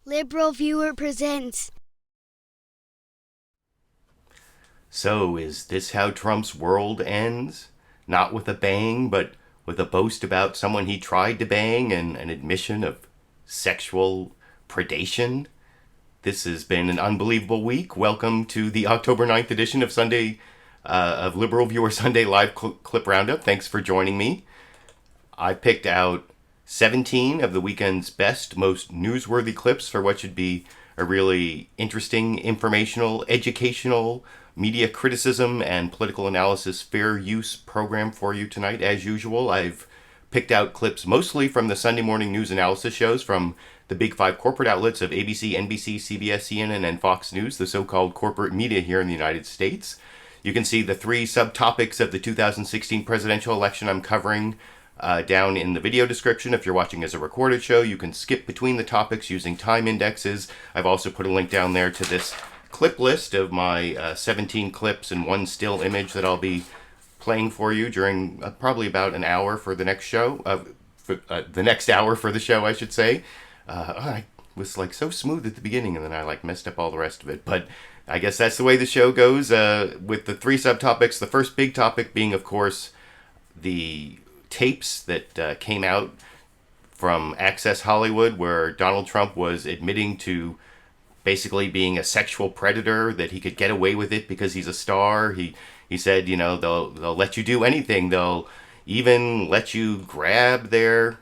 LiberalViewer presents. So, is this how Trump's world ends? Not with a bang, but with a boast about someone he tried to bang and an admission of sexual predation? This has been an unbelievable week. Welcome to the October 9th edition of LiberalViewer Sunday Live Clip Roundup. Thanks for joining me. I picked out 17 of the weekend's best, most newsworthy clips for what should be a really interesting, informational, educational, media criticism and political analysis fair use program for you tonight. As usual, I've picked out clips mostly from the Sunday morning news analysis shows from the big five corporate outlets of ABC, NBC, CBS, CNN, and Fox News, the so-called corporate media here in the United States. You can see the three subtopics of the 2016 presidential election I'm covering down in the video description. If you're watching as a recorded show, you can skip between the topics using time indexes. I've also put a link down there to this clip list of my 17 clips and one still image that I'll be playing for you during probably about an hour for the next show. The next hour for the show, I should say. I was like so smooth at the beginning and then I messed up all the rest of it. But I guess that's the way the show goes with the three subtopics. The first big topic being, of course, the tapes that came out from Access Hollywood where Donald Trump was admitting to basically being a sexual predator, that he could get away with it because he's a star. He said, you know, they'll let you do anything. They'll even let you grab their...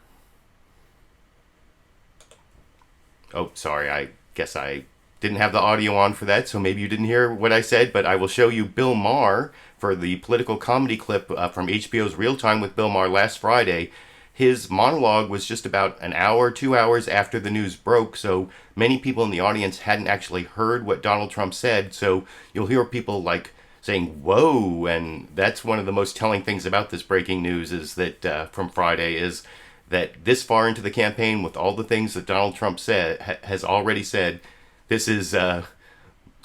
Oh, sorry, I guess I didn't have the audio on for that, so maybe you didn't hear what I said, but I will show you Bill Maher for the political comedy clip from HBO's Real Time with Bill Maher last Friday. His monologue was just about an hour, 2 hours after the news broke, so many people in the audience hadn't actually heard what Donald Trump said, so you'll hear people saying, whoa, and that's one of the most telling things about this breaking news is that from Friday is that this far into the campaign, with all the things that Donald Trump has already said, this is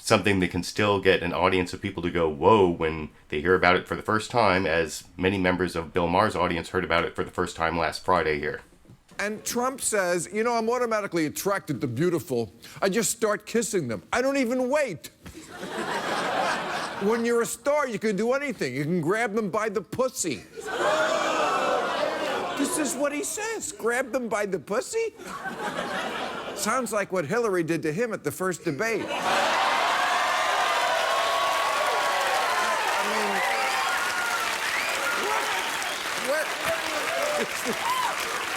something that can still get an audience of people to go, whoa, when they hear about it for the first time, as many members of Bill Maher's audience heard about it for the first time last Friday here. And Trump says, you know, I'm automatically attracted to beautiful. I just start kissing them. I don't even wait. When you're a star, you can do anything. You can grab them by the pussy. This is what he says. Grab them by the pussy? Sounds like what Hillary did to him at the first debate.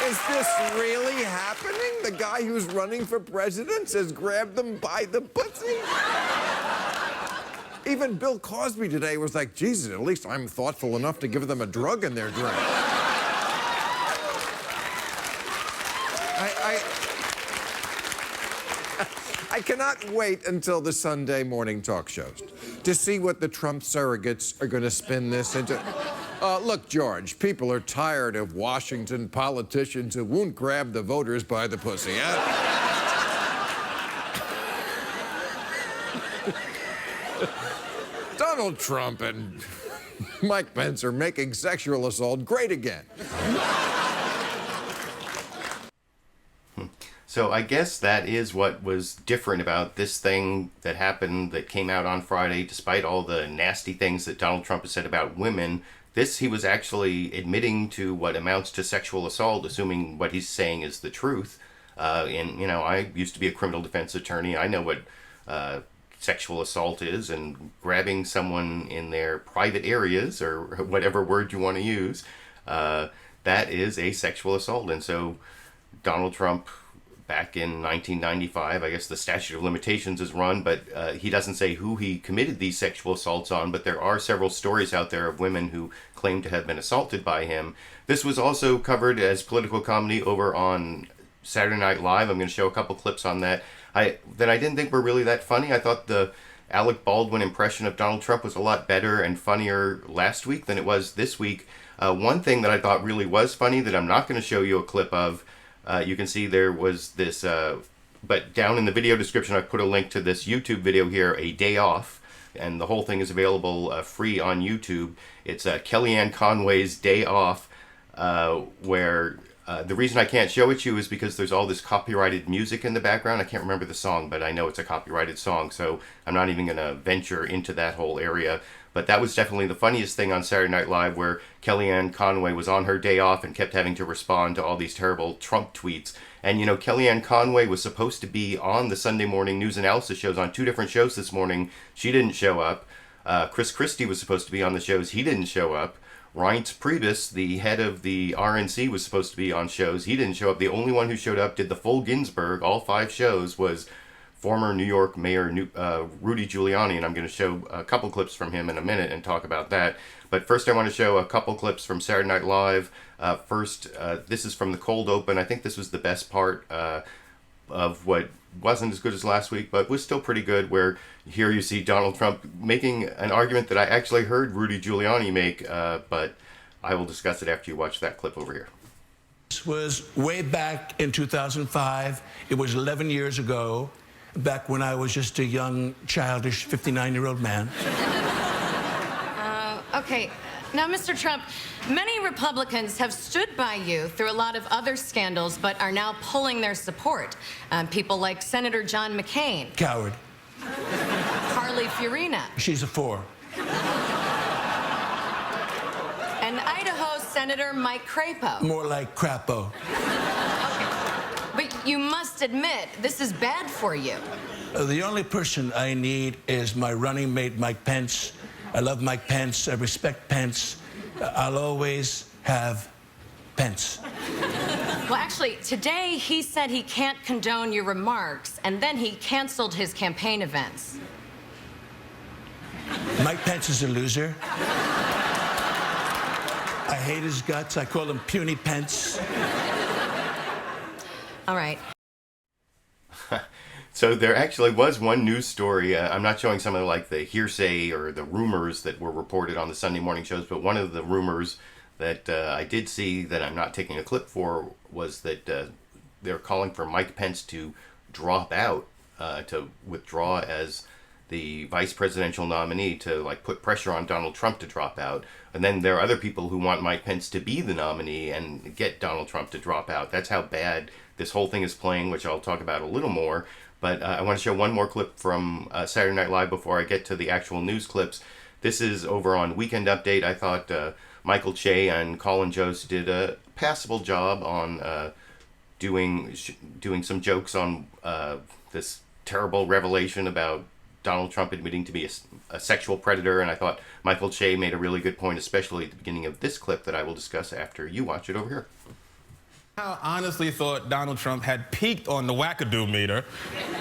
Is this really happening? The guy who's running for president says grab them by the pussy? Even Bill Cosby today was like, Jesus, at least I'm thoughtful enough to give them a drug in their drink. I cannot wait until the Sunday morning talk shows to see what the Trump surrogates are going to spin this into. Look, George, people are tired of Washington politicians who won't grab the voters by the pussy. Donald Trump and Mike Pence are making sexual assault great again. So I guess that is what was different about this thing that happened that came out on Friday, despite all the nasty things that Donald Trump has said about women. He was actually admitting to what amounts to sexual assault, assuming what he's saying is the truth. I used to be a criminal defense attorney. I know what sexual assault is, and grabbing someone in their private areas, or whatever word you want to use, that is a sexual assault. And so Donald Trump, back in 1995, I guess the statute of limitations is run, but he doesn't say who he committed these sexual assaults on, but there are several stories out there of women who claim to have been assaulted by him. This was also covered as political comedy over on Saturday Night Live. I'm going to show a couple clips on that. I didn't think were really that funny. I thought the Alec Baldwin impression of Donald Trump was a lot better and funnier last week than it was this week. One thing that I thought really was funny that I'm not going to show you a clip of, you can see there was this, but down in the video description I put a link to this YouTube video here, A Day Off, and the whole thing is available free on YouTube. It's Kellyanne Conway's Day Off, where The reason I can't show it to you is because there's all this copyrighted music in the background. I can't remember the song, but I know it's a copyrighted song, so I'm not even going to venture into that whole area. But that was definitely the funniest thing on Saturday Night Live, where Kellyanne Conway was on her day off and kept having to respond to all these terrible Trump tweets. And, you know, Kellyanne Conway was supposed to be on the Sunday morning news analysis shows on 2 different shows this morning. She didn't show up. Chris Christie was supposed to be on the shows. He didn't show up. Reince Priebus, the head of the RNC, was supposed to be on shows. He didn't show up. The only one who showed up, did the full Ginsburg, all 5 shows, was former New York Mayor Rudy Giuliani, and I'm going to show a couple clips from him in a minute and talk about that. But first I want to show a couple clips from Saturday Night Live. First, this is from the cold open. I think this was the best part of what wasn't as good as last week, but was still pretty good, where here you see Donald Trump making an argument that I actually heard Rudy Giuliani make, but I will discuss it after you watch that clip over here. This was way back in 2005. It was 11 years ago, back when I was just a young, childish 59-year-old man. Okay. Now, Mr. Trump, many Republicans have stood by you through a lot of other scandals, but are now pulling their support. People like Senator John McCain. Coward. Carly Fiorina. She's a 4. And Idaho Senator Mike Crapo. More like Crapo. But you must admit, this is bad for you. The only person I need is my running mate, Mike Pence. I love Mike Pence. I respect Pence. I'll always have Pence. Well, actually, today he said he can't condone your remarks, and then he canceled his campaign events. Mike Pence is a loser. I hate his guts. I call him Puny Pence. All right. So there actually was one news story. I'm not showing some of the hearsay or the rumors that were reported on the Sunday morning shows, but one of the rumors that I did see that I'm not taking a clip for was that they're calling for Mike Pence to drop out, to withdraw as the vice presidential nominee, to put pressure on Donald Trump to drop out. And then there are other people who want Mike Pence to be the nominee and get Donald Trump to drop out. That's how bad this whole thing is playing, which I'll talk about a little more. But I want to show one more clip from Saturday Night Live before I get to the actual news clips. This is over on Weekend Update. I thought Michael Che and Colin Jost did a passable job on doing some jokes on this terrible revelation about Donald Trump admitting to be a sexual predator. And I thought Michael Che made a really good point, especially at the beginning of this clip that I will discuss after you watch it over here. I honestly thought Donald Trump had peaked on the wackadoo meter.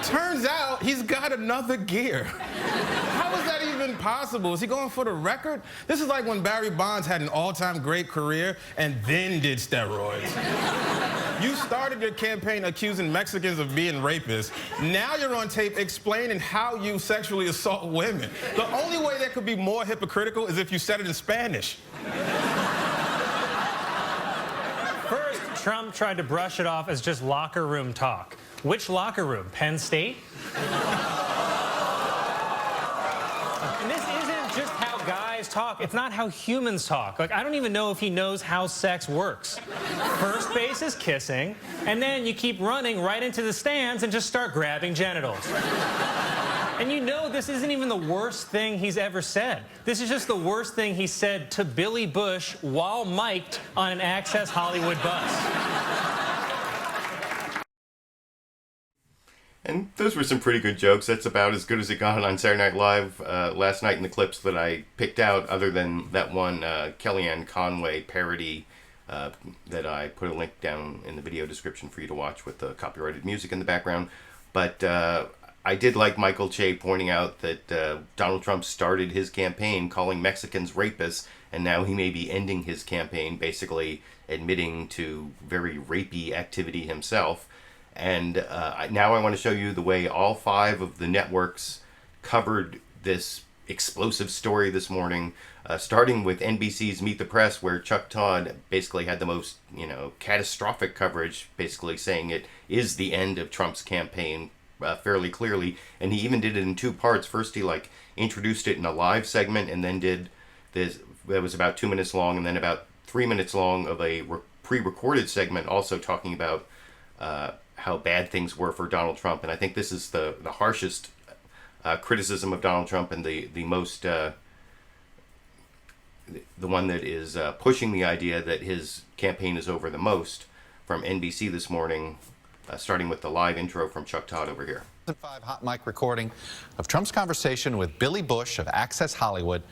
Turns out he's got another gear. How is that even possible? Is he going for the record? This is like when Barry Bonds had an all-time great career and then did steroids. You started your campaign accusing Mexicans of being rapists. Now you're on tape explaining how you sexually assault women. The only way that could be more hypocritical is if you said it in Spanish. Trump tried to brush it off as just locker room talk. Which locker room? Penn State? And this isn't just how guys talk. It's not how humans talk. I don't even know if he knows how sex works. First base is kissing, and then you keep running right into the stands and just start grabbing genitals. And you know this isn't even the worst thing he's ever said. This is just the worst thing he said to Billy Bush while mic'd on an Access Hollywood bus. And those were some pretty good jokes. That's about as good as it got on Saturday Night Live last night in the clips that I picked out, other than that one Kellyanne Conway parody that I put a link down in the video description for you to watch with the copyrighted music in the background. But I did like Michael Che pointing out that Donald Trump started his campaign calling Mexicans rapists, and now he may be ending his campaign basically admitting to very rapey activity himself. And now I want to show you the way all 5 of the networks covered this explosive story this morning, starting with NBC's Meet the Press, where Chuck Todd basically had the most, catastrophic coverage, basically saying it is the end of Trump's campaign fairly clearly. And he even did it in 2 parts. First, he introduced it in a live segment, and then did this that was about 2 minutes long, and then about 3 minutes long of a pre-recorded segment also talking about how bad things were for Donald Trump. And I think this is the harshest criticism of Donald Trump, and the most the one that is pushing the idea that his campaign is over the most, from NBC this morning, starting with the live intro from Chuck Todd over here. 2005 hot mic recording of Trump's conversation with Billy Bush of Access Hollywood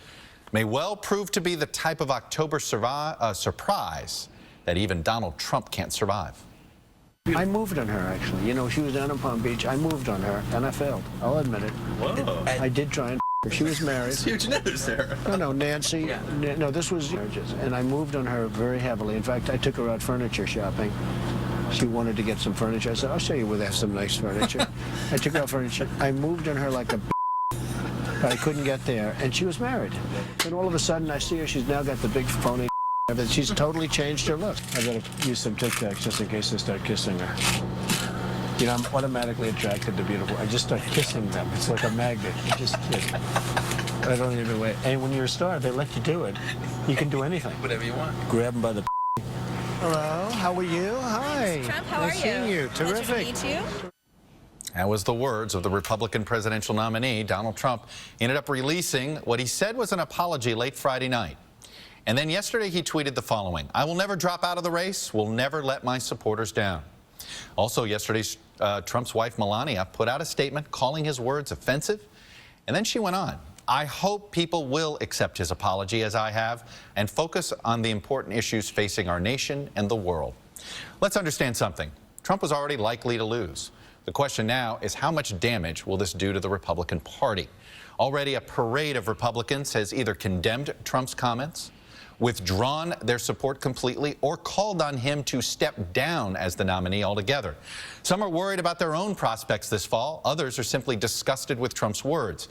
may well prove to be the type of October surprise that even Donald Trump can't survive. I moved on her, actually. You know, she was down in Palm Beach. I moved on her, and I failed. I'll admit it. Whoa. I did try and her. She was married. It's huge news there. No, Nancy. Yeah. No, this was marriages. And I moved on her very heavily. In fact, I took her out furniture shopping. She wanted to get some furniture. I said, I'll show you where they have some nice furniture. I took her out furniture. I moved on her like a but I couldn't get there. And she was married. And all of a sudden, I see her. She's now got the big phony. She's totally changed her look. I gotta use some Tic Tacs just in case I start kissing her. You know, I'm automatically attracted to beautiful. I just start kissing them. It's like a magnet. You just kiss. I don't even wait. And when you're a star, they let you do it. You can do anything. Whatever you want. Grab them by the. Hello, how are you? Hi. Trump, how nice are seeing you. Terrific. Pleasure to meet you. That was the words of the Republican presidential nominee, Donald Trump. He ended up releasing what he said was an apology late Friday night. And then yesterday he tweeted the following: "I will never drop out of the race, will never let my supporters down." Also yesterday, Trump's wife Melania put out a statement calling his words offensive. And then she went on: "I hope people will accept his apology as I have and focus on the important issues facing our nation and the world." Let's understand something. Trump was already likely to lose. The question now is, how much damage will this do to the Republican Party? Already a parade of Republicans has either condemned Trump's comments, withdrawn their support completely, or called on him to step down as the nominee altogether. Some are worried about their own prospects this fall. Others are simply disgusted with Trump's words.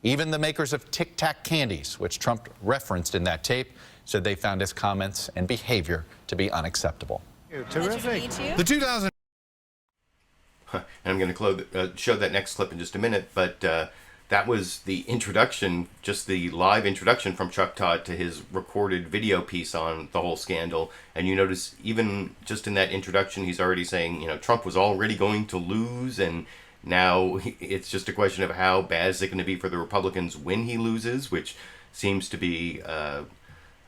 Even the makers of Tic Tac candies, which Trump referenced in that tape, said they found his comments and behavior to be unacceptable. Terrific. The 2000. And I'm going to show that next clip in just a minute, but that was the introduction, just the live introduction from Chuck Todd to his recorded video piece on the whole scandal. And you notice even just in that introduction, he's already saying, you know, Trump was already going to lose, and now it's just a question of how bad is it going to be for the Republicans when he loses, which seems to be, I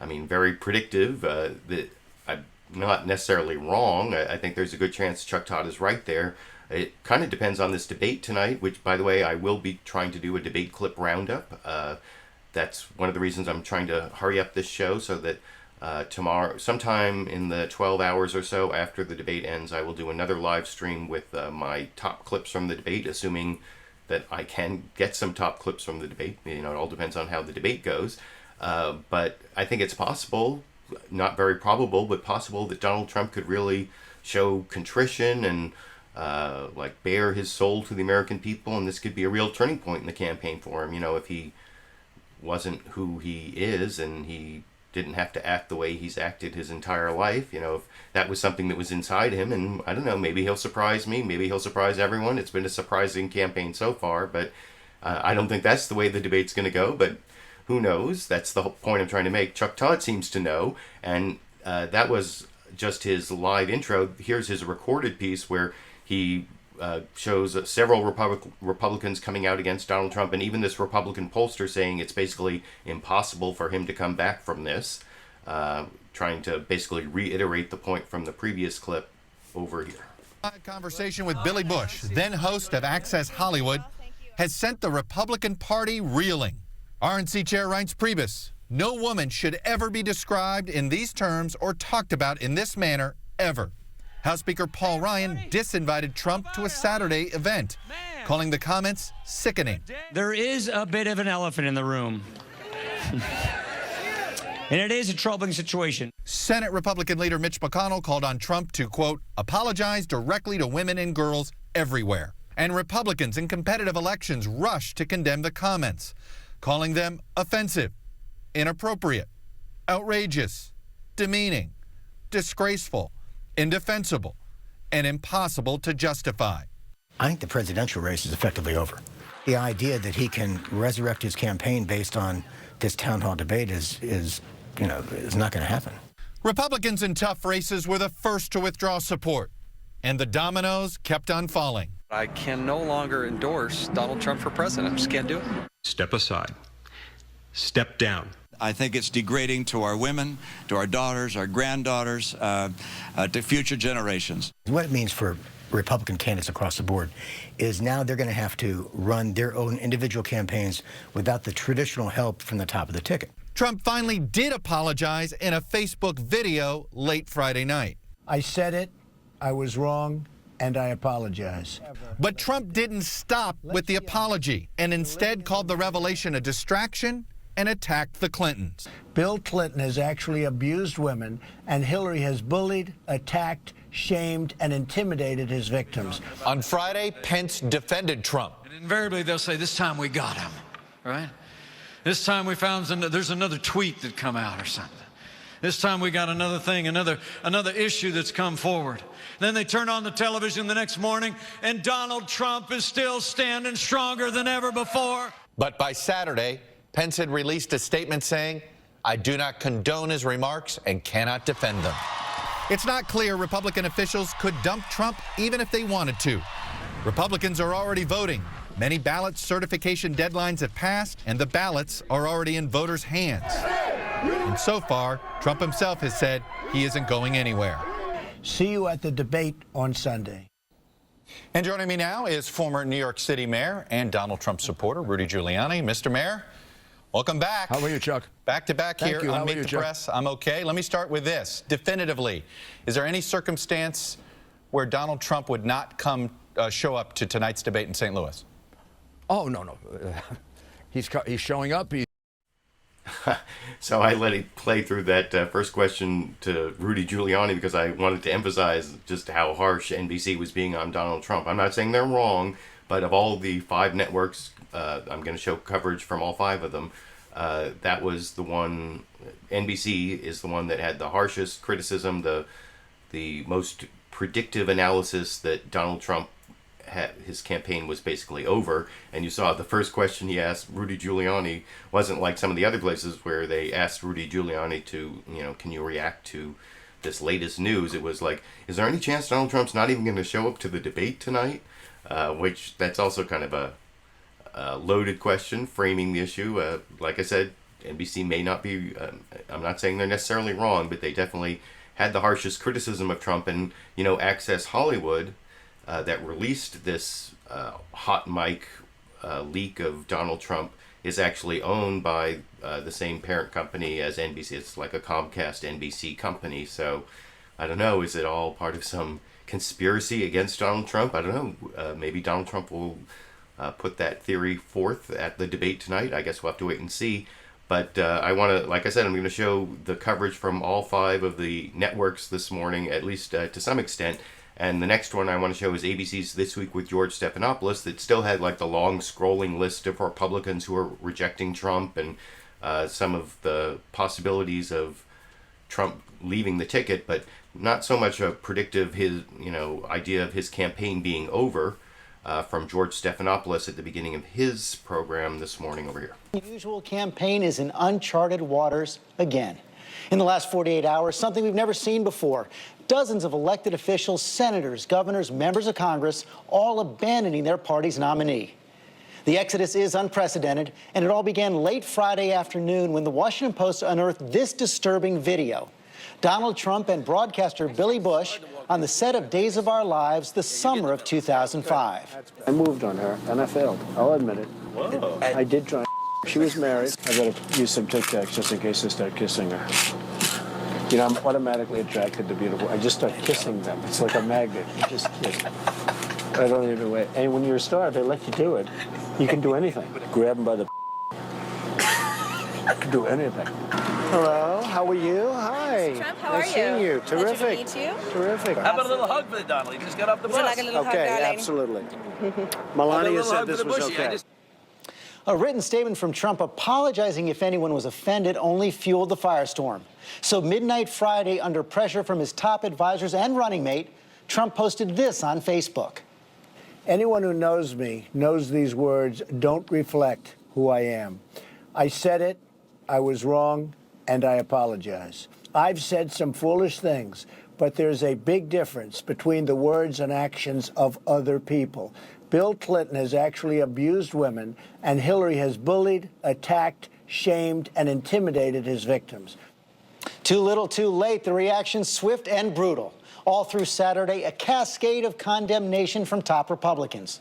mean, very predictive. That I'm not necessarily wrong. I think there's a good chance Chuck Todd is right there. It kind of depends on this debate tonight, which, by the way, I will be trying to do a debate clip roundup. That's one of the reasons I'm trying to hurry up this show, so that tomorrow, sometime in the 12 hours or so after the debate ends, I will do another live stream with my top clips from the debate, assuming that I can get some top clips from the debate. You know, it all depends on how the debate goes. But I think it's possible, not very probable, but possible, that Donald Trump could really show contrition and like bare his soul to the American people, and this could be a real turning point in the campaign for him. You know, if he wasn't who he is and he didn't have to act the way he's acted his entire life, you know, if that was something that was inside him, and I don't know, maybe he'll surprise me, maybe he'll surprise everyone. It's been a surprising campaign so far, but I don't think that's the way the debate's going to go, but who knows? That's the whole point I'm trying to make. Chuck Todd seems to know, and that was just his live intro. Here's his recorded piece where he shows several Republicans coming out against Donald Trump, and even this Republican pollster saying it's basically impossible for him to come back from this, trying to basically reiterate the point from the previous clip over here. Conversation with Billy Bush, then host of Access Hollywood, has sent the Republican Party reeling. RNC Chair Reince Priebus: "No woman should ever be described in these terms or talked about in this manner, ever." House Speaker Paul Ryan disinvited Trump to a Saturday event, calling the comments sickening. There is a bit of an elephant in the room. And it is a troubling situation. Senate Republican leader Mitch McConnell called on Trump to, quote, "apologize directly to women and girls everywhere." And Republicans in competitive elections rushed to condemn the comments, calling them offensive, inappropriate, outrageous, demeaning, disgraceful, indefensible, and impossible to justify. I think the presidential race is effectively over. The idea that he can resurrect his campaign based on this town hall debate is not going to happen. Republicans in tough races were the first to withdraw support, and the dominoes kept on falling. I can no longer endorse Donald Trump for president. I just can't do it. Step aside. Step down. I think it's degrading to our women, to our daughters, our granddaughters, to future generations. What it means for Republican candidates across the board is now they're going to have to run their own individual campaigns without the traditional help from the top of the ticket. Trump finally did apologize in a Facebook video late Friday night. I said it, I was wrong, and I apologize. But Trump didn't stop with the apology and instead called the revelation a distraction and attacked the Clintons. Bill Clinton has actually abused women, and Hillary has bullied, attacked, shamed, and intimidated his victims. On Friday, Pence defended Trump. And invariably, they'll say, this time we got him, right? This time we found there's another tweet that come out or something. This time we got another thing, another issue that's come forward. Then they turn on the television the next morning, and Donald Trump is still standing stronger than ever before. But by Saturday, Pence had released a statement saying, I do not condone his remarks and cannot defend them. It's not clear Republican officials could dump Trump even if they wanted to. Republicans are already voting. Many ballot certification deadlines have passed, and the ballots are already in voters' hands. And so far, Trump himself has said he isn't going anywhere. See you at the debate on Sunday. And joining me now is former New York City Mayor and Donald Trump supporter Rudy Giuliani. Mr. Mayor, welcome back. How are you, Chuck? Back to back here on Meet the Chuck? Press. I'm okay. Let me start with this. Definitively, is there any circumstance where Donald Trump would not show up to tonight's debate in St. Louis? Oh, no. He's showing up. So I let it play through that first question to Rudy Giuliani because I wanted to emphasize just how harsh NBC was being on Donald Trump. I'm not saying they're wrong, but of all the 5 networks, I'm going to show coverage from all 5 of them. That was the one, NBC is the one that had the harshest criticism, the most predictive analysis that Donald Trump his campaign was basically over. And you saw the first question he asked Rudy Giuliani wasn't like some of the other places where they asked Rudy Giuliani to, can you react to this latest news? It was like, is there any chance Donald Trump's not even going to show up to the debate tonight? Which that's also kind of a loaded question, framing the issue. Like I said, NBC may not be, I'm not saying they're necessarily wrong, but they definitely had the harshest criticism of Trump. And, Access Hollywood, that released this hot mic leak of Donald Trump is actually owned by the same parent company as NBC. It's like a Comcast NBC company. So I don't know, is it all part of some conspiracy against Donald Trump? I don't know. Maybe Donald Trump will put that theory forth at the debate tonight. I guess we'll have to wait and see. But I want to, like I said, I'm going to show the coverage from all 5 of the networks this morning, at least to some extent. And the next one I want to show is ABC's This Week with George Stephanopoulos, that still had like the long scrolling list of Republicans who are rejecting Trump and some of the possibilities of Trump leaving the ticket, but not so much a predictive idea of his campaign being over from George Stephanopoulos at the beginning of his program this morning over here. The usual campaign is in uncharted waters again. In the last 48 hours, something we've never seen before. Dozens of elected officials, senators, governors, members of Congress, all abandoning their party's nominee. The exodus is unprecedented, and it all began late Friday afternoon when the Washington Post unearthed this disturbing video. Donald Trump and broadcaster Billy Bush on the set of Days of Our Lives, the summer of 2005. I moved on her, and I failed. I'll admit it. Whoa. I did try. She was married. I gotta use some Tic Tacs just in case I start kissing her. I'm automatically attracted to beautiful. I just start kissing them. It's like a magnet. You just kiss. I don't even wait. And when you're a star, they let you do it. You can do anything. Grab them by the. You can do anything. Hello, how are you? Hi. Mr. Trump, how nice are seeing you. Pleasure Terrific. to meet you. Terrific. How about a little hug for the Donald? He just got off the bus. Would you like a little Okay, hug, darling? absolutely. Melania said this was okay. A written statement from Trump apologizing if anyone was offended only fueled the firestorm. So midnight Friday, under pressure from his top advisors and running mate, Trump posted this on Facebook. Anyone who knows me knows these words don't reflect who I am. I said it, I was wrong, and I apologize. I've said some foolish things, but there's a big difference between the words and actions of other people. Bill Clinton has actually abused women, and Hillary has bullied, attacked, shamed, and intimidated his victims. Too little, too late. The reaction swift and brutal. All through Saturday, a cascade of condemnation from top Republicans.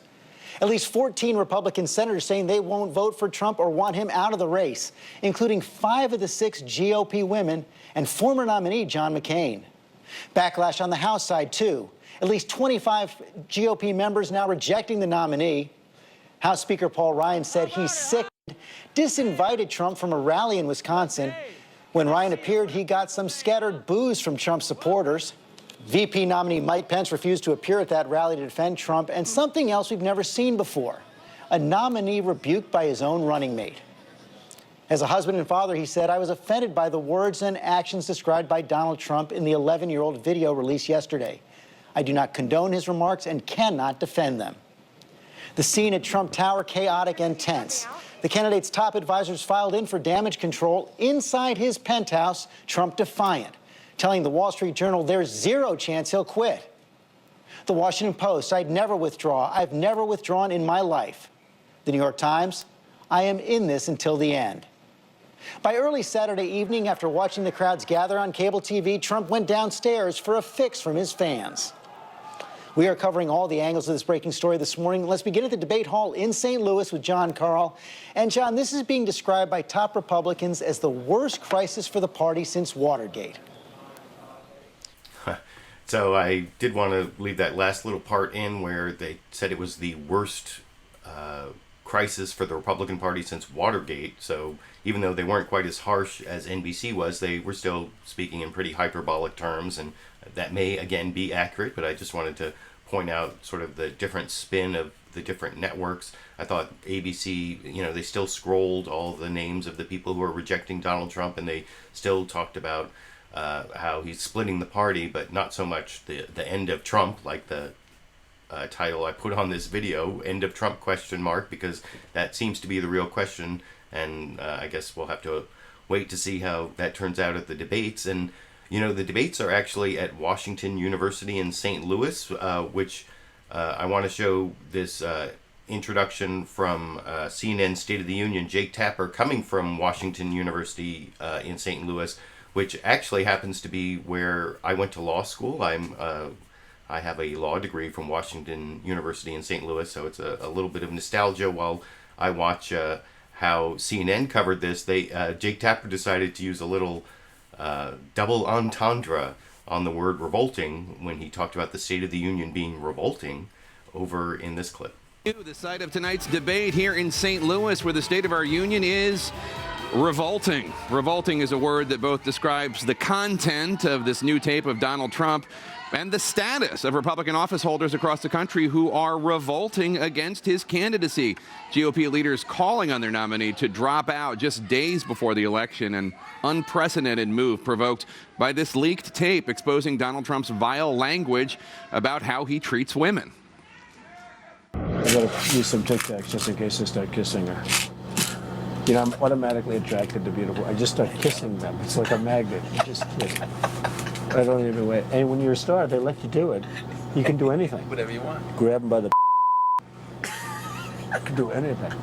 At least 14 Republican senators saying they won't vote for Trump or want him out of the race, including 5 of the 6 GOP women and former nominee John McCain. Backlash on the House side, too. At least 25 GOP members now rejecting the nominee. House Speaker Paul Ryan said he sickened, disinvited Trump from a rally in Wisconsin. When Ryan appeared, he got some scattered boos from Trump supporters. VP nominee Mike Pence refused to appear at that rally to defend Trump, and something else we've never seen before, a nominee rebuked by his own running mate. As a husband and father, he said, I was offended by the words and actions described by Donald Trump in the 11-year-old video released yesterday. I do not condone his remarks and cannot defend them. The scene at Trump Tower, chaotic and tense. The candidate's top advisors filed in for damage control inside his penthouse, Trump defiant, telling the Wall Street Journal there's zero chance he'll quit. The Washington Post, I'd never withdraw. I've never withdrawn in my life. The New York Times, I am in this until the end. By early Saturday evening, after watching the crowds gather on cable TV, Trump went downstairs for a fix from his fans. We are covering all the angles of this breaking story this morning. Let's begin at the debate hall in St. Louis with John Carl. And John, this is being described by top Republicans as the worst crisis for the party since Watergate. So I did want to leave that last little part in where they said it was the worst crisis for the Republican Party since Watergate. So even though they weren't quite as harsh as NBC was, they were still speaking in pretty hyperbolic terms, and that may again be accurate, but I just wanted to point out sort of the different spin of the different networks. I thought ABC, they still scrolled all the names of the people who are rejecting Donald Trump, and they still talked about how he's splitting the party, but not so much the end of Trump, like the title I put on this video, End of Trump ? Because that seems to be the real question, and I guess we'll have to wait to see how that turns out at the debates. And the debates are actually at Washington University in St. Louis, which I want to show this introduction from CNN State of the Union, Jake Tapper, coming from Washington University in St. Louis, which actually happens to be where I went to law school. I have a law degree from Washington University in St. Louis, so it's a little bit of nostalgia while I watch how CNN covered this. Jake Tapper decided to use a little double entendre on the word revolting when he talked about the State of the Union being revolting over in this clip. The site of tonight's debate here in St. Louis, where the State of our Union is revolting. Revolting is a word that both describes the content of this new tape of Donald Trump and the status of Republican office holders across the country who are revolting against his candidacy. GOP leaders calling on their nominee to drop out just days before the election, an unprecedented move provoked by this leaked tape exposing Donald Trump's vile language about how he treats women. I gotta use some Tic Tacs just in case I start kissing her. I'm automatically attracted to beautiful. I just start kissing them. It's like a magnet. You just kiss. I don't even wait. And when you're a star, they let you do it. You can do anything. Whatever you want. Grab them by the I can do anything.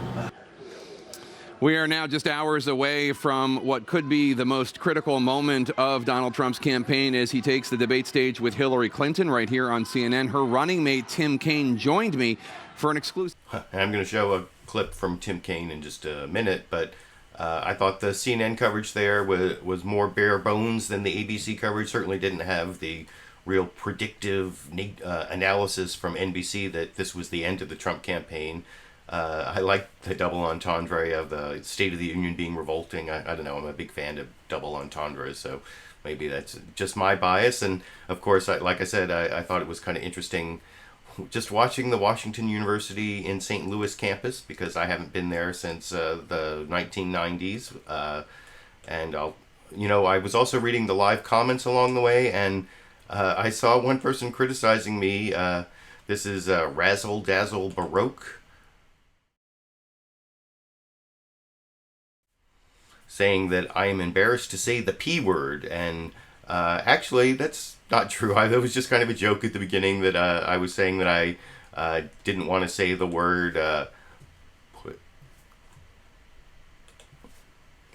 We are now just hours away from what could be the most critical moment of Donald Trump's campaign as he takes the debate stage with Hillary Clinton right here on CNN. Her running mate, Tim Kaine, joined me for an exclusive. And I'm going to show a clip from Tim Kaine in just a minute, but I thought the CNN coverage there was more bare bones than the ABC coverage. Certainly didn't have the real predictive analysis from NBC that this was the end of the Trump campaign. I like the double entendre of the State of the Union being revolting. I don't know, I'm a big fan of double entendres, so maybe that's just my bias. And of course, like I said, I thought it was kind of interesting just watching the Washington University in St. Louis campus, because I haven't been there since the 1990s. And I was also reading the live comments along the way, and I saw one person criticizing me. This is Razzle Dazzle Baroque. saying that I am embarrassed to say the P word, and actually that's not true. That was just kind of a joke at the beginning that I was saying that I didn't want to say the word.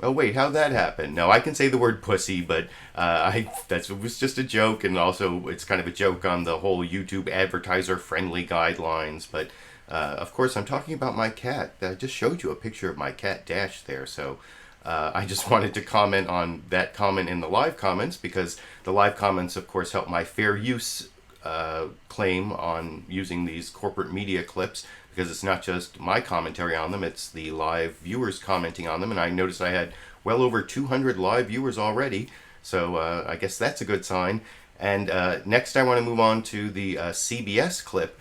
Oh wait, how'd that happen? No, I can say the word pussy, but it was just a joke, and also it's kind of a joke on the whole YouTube advertiser-friendly guidelines. But of course, I'm talking about my cat. I just showed you a picture of my cat Dash there, so I just wanted to comment on that comment in the live comments, because the live comments, of course, help my fair use claim on using these corporate media clips, because it's not just my commentary on them, it's the live viewers commenting on them, and I noticed I had well over 200 live viewers already, so I guess that's a good sign. And next I want to move on to the CBS clip,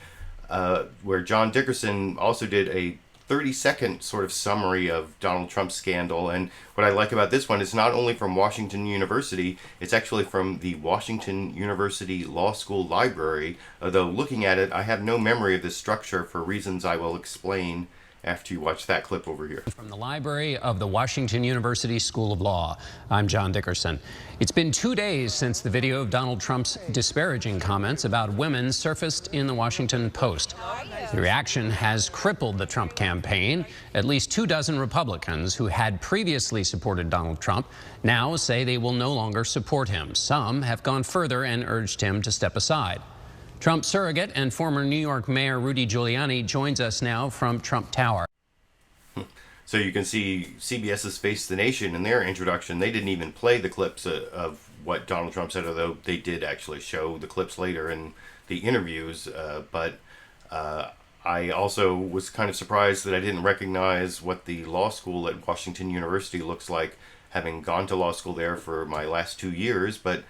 where John Dickerson also did a 30-second sort of summary of Donald Trump's scandal. And what I like about this one is not only from Washington University, it's actually from the Washington University Law School Library, although looking at it, I have no memory of this structure for reasons I will explain after you watch that clip over here. From the library of the Washington University School of Law, I'm John Dickerson. It's been 2 days since the video of Donald Trump's disparaging comments about women surfaced in the Washington Post. The reaction has crippled the Trump campaign. At least 24 Republicans who had previously supported Donald Trump now say they will no longer support him. Some have gone further and urged him to step aside. Trump surrogate and former New York Mayor Rudy Giuliani joins us now from Trump Tower. So you can see CBS's Face the Nation in their introduction. They didn't even play the clips of what Donald Trump said, although they did actually show the clips later in the interviews. But I also was kind of surprised that I didn't recognize what the law school at Washington University looks like, having gone to law school there for my last 2 years. But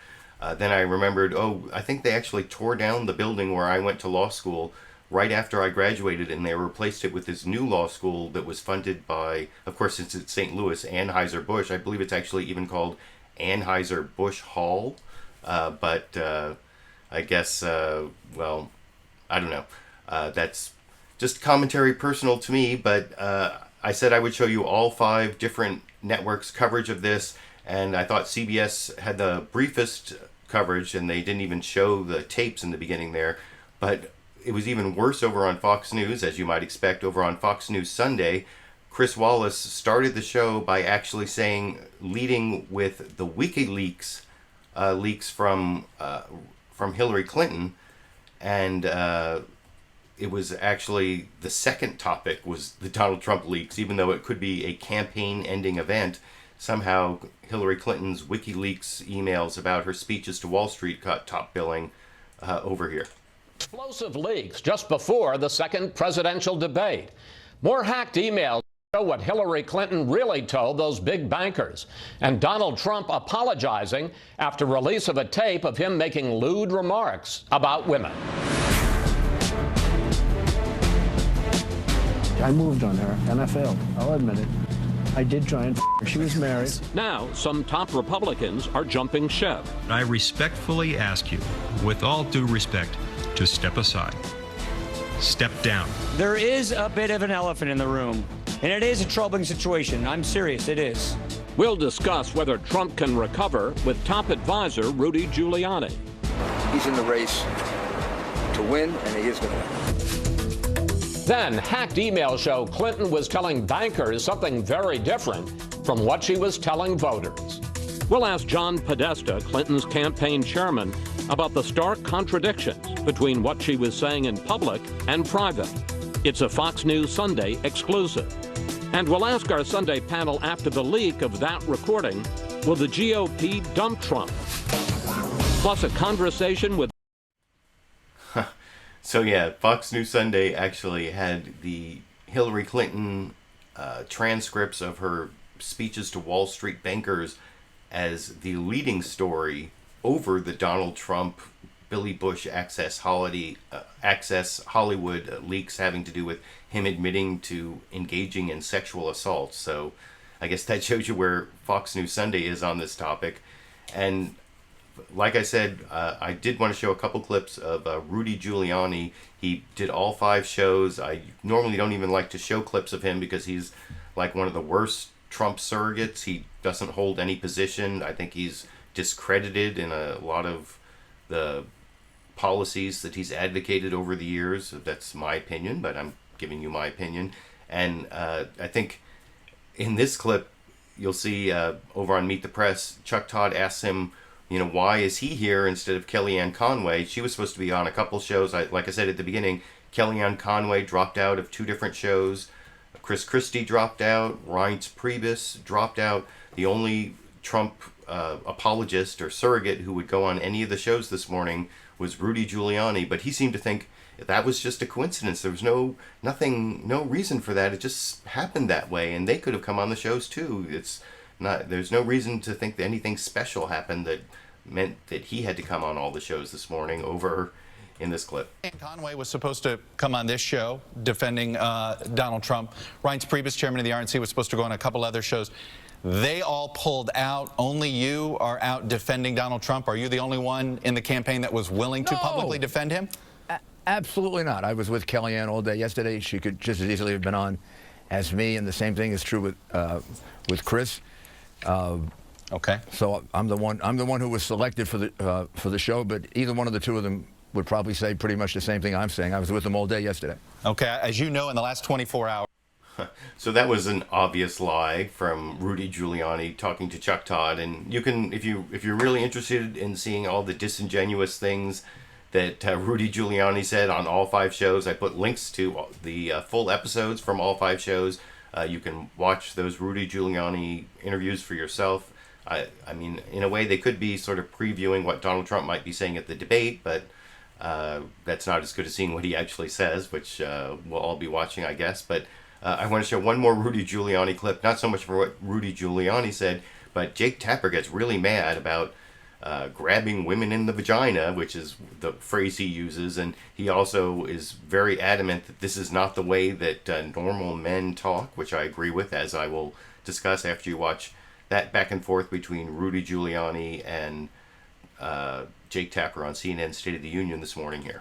then I remembered, I think they actually tore down the building where I went to law school right after I graduated, and they replaced it with this new law school that was funded by, of course, since it's St. Louis, Anheuser-Busch. I believe it's actually even called Anheuser-Busch Hall. But I guess, well, I don't know. That's just commentary personal to me, but I said I would show you all 5 different networks' coverage of this, and I thought CBS had the briefest coverage, and they didn't even show the tapes in the beginning there. But it was even worse over on Fox News, as you might expect. Over on Fox News Sunday, Chris Wallace started the show by actually leading with the Wikileaks leaks from Hillary Clinton, and it was actually the second topic was the Donald Trump leaks, even though it could be a campaign-ending event. Somehow Hillary Clinton's WikiLeaks emails about her speeches to Wall Street got top billing over here. Explosive leaks just before the second presidential debate. More hacked emails show what Hillary Clinton really told those big bankers. And Donald Trump apologizing after release of a tape of him making lewd remarks about women. I moved on her, and I failed. I'll admit it. I did try and her. She was married. Now, some top Republicans are jumping ship. I respectfully ask you, with all due respect, to step aside. Step down. There is a bit of an elephant in the room, and it is a troubling situation. I'm serious, it is. We'll discuss whether Trump can recover with top advisor Rudy Giuliani. He's in the race to win, and he is going to win. Then, hacked emails show Clinton was telling bankers something very different from what she was telling voters. We'll ask John Podesta, Clinton's campaign chairman, about the stark contradictions between what she was saying in public and private. It's a Fox News Sunday exclusive. And we'll ask our Sunday panel after the leak of that recording, will the GOP dump Trump? Plus a conversation with... So yeah, Fox News Sunday actually had the Hillary Clinton transcripts of her speeches to Wall Street bankers as the leading story over the Donald Trump, Billy Bush Access Hollywood leaks having to do with him admitting to engaging in sexual assault. So I guess that shows you where Fox News Sunday is on this topic. And like I said, I did want to show a couple clips of Rudy Giuliani. He did all 5 shows. I normally don't even like to show clips of him because he's like one of the worst Trump surrogates. He doesn't hold any position. I think he's discredited in a lot of the policies that he's advocated over the years. That's my opinion, but I'm giving you my opinion. And I think in this clip, you'll see over on Meet the Press, Chuck Todd asks him, why is he here instead of Kellyanne Conway? She was supposed to be on a couple shows. Like I said at the beginning, Kellyanne Conway dropped out of 2 different shows. Chris Christie dropped out. Reince Priebus dropped out. The only Trump apologist or surrogate who would go on any of the shows this morning was Rudy Giuliani, but he seemed to think that was just a coincidence. There was no reason for that. It just happened that way, and they could have come on the shows too. There's no reason to think that anything special happened that meant that he had to come on all the shows this morning over in this clip. Conway was supposed to come on this show defending Donald Trump. Reince Priebus, chairman of the RNC, was supposed to go on a couple other shows. They all pulled out. Only you are out defending Donald Trump. Are you the only one in the campaign that was willing to publicly defend him? Absolutely not. I was with Kellyanne all day yesterday. She could just as easily have been on as me, and the same thing is true with Chris. Okay. So I'm the one who was selected for the show, but either one of the two of them would probably say pretty much the same thing I'm saying. I was with them all day yesterday. Okay. As you know, in the last 24 hours. So that was an obvious lie from Rudy Giuliani talking to Chuck Todd, and you can, if you're really interested in seeing all the disingenuous things that Rudy Giuliani said on all 5 shows, I put links to the full episodes from all 5 shows. You can watch those Rudy Giuliani interviews for yourself. I mean, in a way, they could be sort of previewing what Donald Trump might be saying at the debate, but that's not as good as seeing what he actually says, which we'll all be watching, I guess. But I want to show one more Rudy Giuliani clip, not so much for what Rudy Giuliani said, but Jake Tapper gets really mad about grabbing women in the vagina, which is the phrase he uses, and he also is very adamant that this is not the way that normal men talk, which I agree with, as I will discuss after you watch that back and forth between Rudy Giuliani and Jake Tapper on CNN State of the Union this morning here.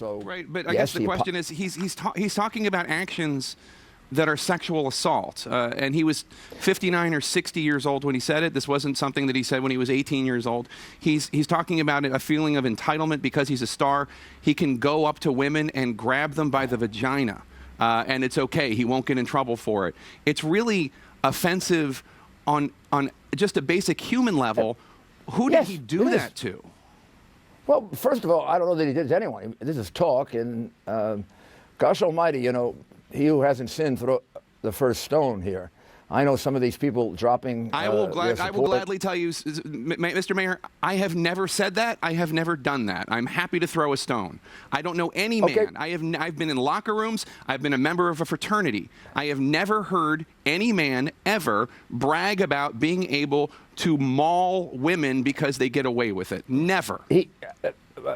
Right, but I guess the question is, he's talking about actions that are sexual assault, and he was 59 or 60 years old when he said it. This wasn't something that he said when he was 18 years old. He's talking about a feeling of entitlement because he's a star. He can go up to women and grab them by the vagina, and it's okay. He won't get in trouble for it. It's really offensive on just a basic human level. Who did he do that to? Well, first of all, I don't know that he did it to anyone. This is talk, and gosh almighty, he who hasn't sinned throw the first stone here. I know some of these people dropping. I will gladly tell you, Mr. Mayor, I have never said that. I have never done that. I'm happy to throw a stone. I don't know any man. I've been in locker rooms. I've been a member of a fraternity. I have never heard any man ever brag about being able to maul women because they get away with it. Never.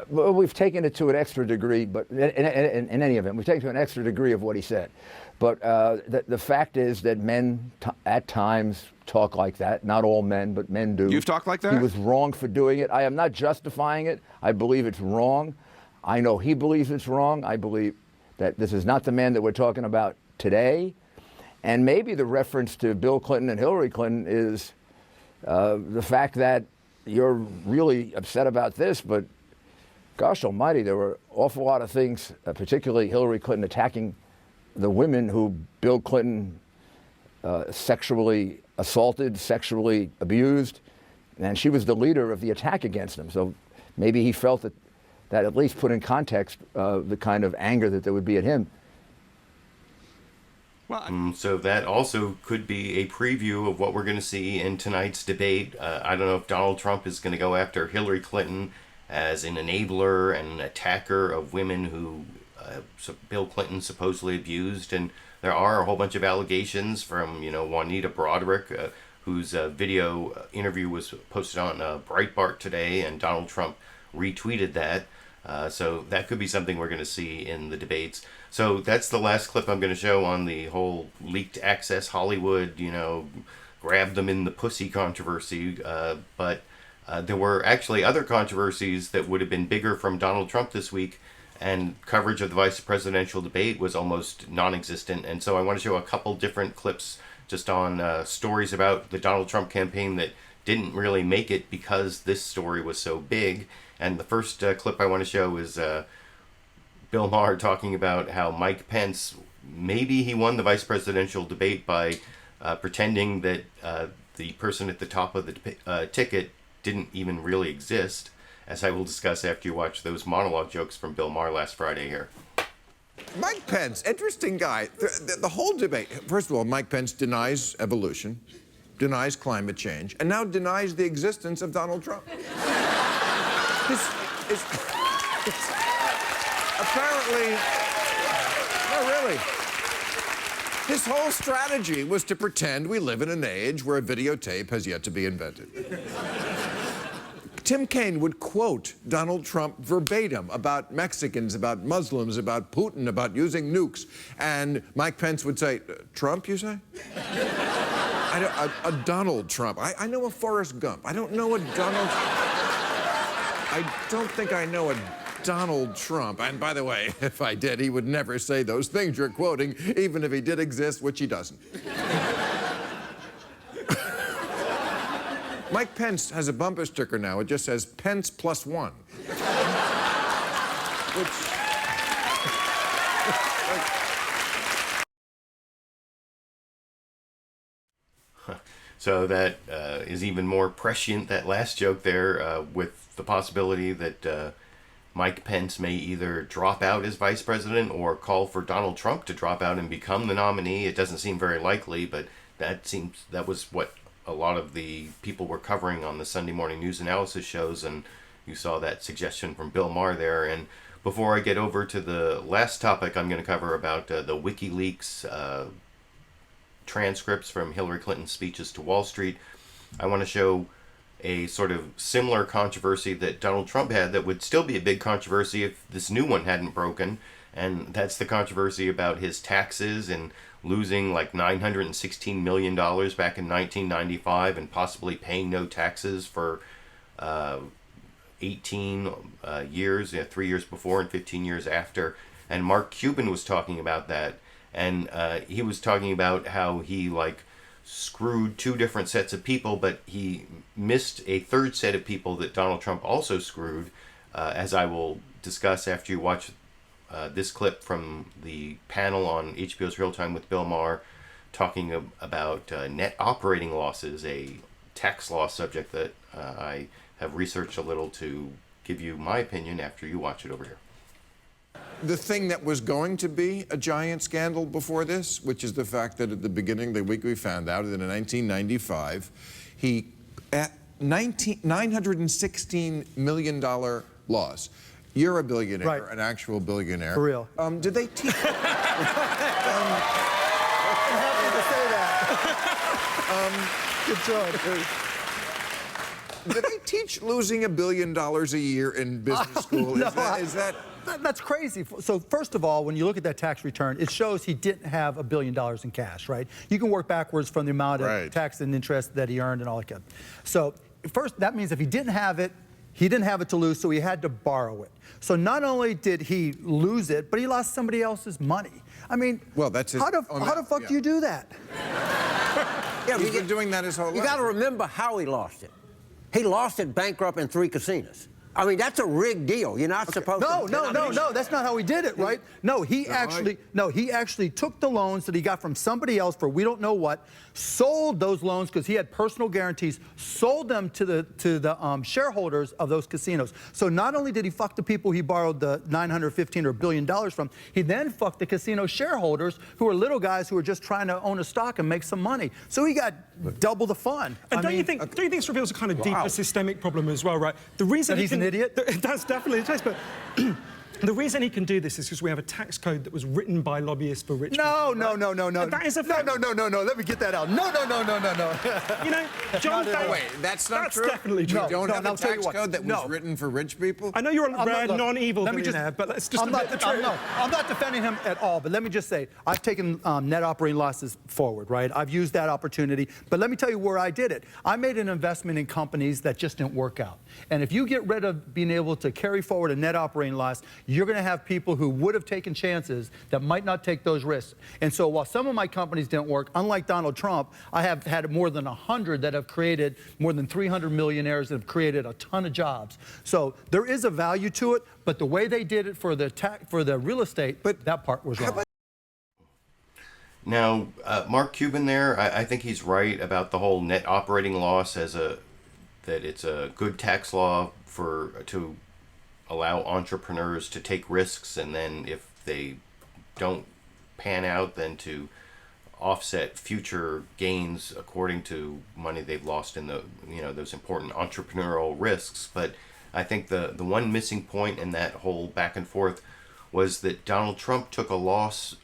Well, we've taken it to an extra degree, but in any event, we've taken it to an extra degree of what he said. But the fact is that men at times talk like that. Not all men, but men do. You've talked like that? He was wrong for doing it. I am not justifying it. I believe it's wrong. I know he believes it's wrong. I believe that this is not the man that we're talking about today. And maybe the reference to Bill Clinton and Hillary Clinton is the fact that you're really upset about this, but gosh almighty, there were an awful lot of things, particularly Hillary Clinton attacking the women who Bill Clinton sexually assaulted, sexually abused, and she was the leader of the attack against them. So maybe he felt that at least put in context the kind of anger that there would be at him. Well, so that also could be a preview of what we're going to see in tonight's debate. I don't know if Donald Trump is going to go after Hillary Clinton as an enabler and an attacker of women who Bill Clinton supposedly abused. And there are a whole bunch of allegations from, Juanita Broderick, whose video interview was posted on Breitbart today, and Donald Trump retweeted that. So that could be something we're going to see in the debates. So that's the last clip I'm going to show on the whole leaked access Hollywood, grab them in the pussy controversy. But there were actually other controversies that would have been bigger from Donald Trump this week, and coverage of the vice presidential debate was almost non-existent. And so I want to show a couple different clips just on stories about the Donald Trump campaign that didn't really make it because this story was so big. And the first clip I want to show is Bill Maher talking about how Mike Pence, maybe he won the vice presidential debate by pretending that the person at the top of the ticket didn't even really exist, as I will discuss after you watch those monologue jokes from Bill Maher last Friday here. Mike Pence, interesting guy. The whole debate, first of all, Mike Pence denies evolution, denies climate change, and now denies the existence of Donald Trump. This is apparently, no, really. His whole strategy was to pretend we live in an age where a videotape has yet to be invented. Tim Kaine would quote Donald Trump verbatim about Mexicans, about Muslims, about Putin, about using nukes. And Mike Pence would say, Trump, you say? A Donald Trump. I know a Forrest Gump. I don't know a Donald... I don't think I know a Donald Trump. And by the way, if I did, he would never say those things you're quoting, even if he did exist, which he doesn't. Mike Pence has a bumper sticker now. It just says Pence +1. So that is even more prescient, that last joke there, with the possibility that Mike Pence may either drop out as vice president or call for Donald Trump to drop out and become the nominee. It doesn't seem very likely, but that was what a lot of the people were covering on the Sunday morning news analysis shows, and you saw that suggestion from Bill Maher there. And before I get over to the last topic I'm going to cover about the WikiLeaks transcripts from Hillary Clinton's speeches to Wall Street, I want to show a sort of similar controversy that Donald Trump had that would still be a big controversy if this new one hadn't broken, and that's the controversy about his taxes and losing like $916 million back in 1995 and possibly paying no taxes for 18 years, 3 years before and 15 years after. And Mark Cuban was talking about that, and he was talking about how he like screwed two different sets of people, but he missed a third set of people that Donald Trump also screwed, as I will discuss after you watch this clip from the panel on HBO's Real Time with Bill Maher talking about net operating losses, a tax law subject that I have researched a little to give you my opinion after you watch it over here. The thing that was going to be a giant scandal before this, which is the fact that at the beginning of the week we found out that in 1995, he at $916 million loss. You're a billionaire, right. An actual billionaire. For real. Did they teach... I'm happy to say that. Good job. Did they teach losing $1 billion a year in business school? No, That's crazy. So first of all, when you look at that tax return, it shows he didn't have $1 billion in cash, right? You can work backwards from the amount of tax and interest that he earned and all that. So first, that means if he didn't have it, he didn't have it to lose, so he had to borrow it. So not only did he lose it, but he lost somebody else's money. I mean, well, that's how the fuck do you do that? Yeah, he's been doing that his whole life. You got to remember how he lost it. He lost it bankrupt in 3 casinos. I mean, that's a rigged deal. You're not supposed to. No, that's not how he did it, right? No, he actually took the loans that he got from somebody else for we don't know what, sold those loans because he had personal guarantees, sold them to the shareholders of those casinos. So not only did he fuck the people he borrowed the $915 or $1 billion from, he then fucked the casino shareholders who are little guys who are just trying to own a stock and make some money. So he got double the fun. And don't you think this reveals a kind of deeper systemic problem as well, right? The reason he's an idiot? That's definitely the case, but the reason he can do this is because we have a tax code that was written by lobbyists for rich people. No. And that is a fact. No. Let me get that out. No. You know, John... Wait, that's not true? That's definitely true. You don't have a tax code that was written for rich people? I know you're a rare, non-evil billionaire, but let's just admit the truth. I'm not defending him at all, but let me just say, I've taken net operating losses forward, right? I've used that opportunity, but let me tell you where I did it. I made an investment in companies that just didn't work out. And if you get rid of being able to carry forward a net operating loss, you're going to have people who would have taken chances that might not take those risks. And so while some of my companies didn't work, unlike Donald Trump, I have had more than 100 that have created more than 300 millionaires that have created a ton of jobs. So there is a value to it, but the way they did it for the real estate, that part was wrong. Now, Mark Cuban there, I think he's right about the whole net operating loss that it's a good tax law to allow entrepreneurs to take risks, and then if they don't pan out, then to offset future gains according to money they've lost in those important entrepreneurial risks. But I think the one missing point in that whole back and forth was that Donald Trump took a loss,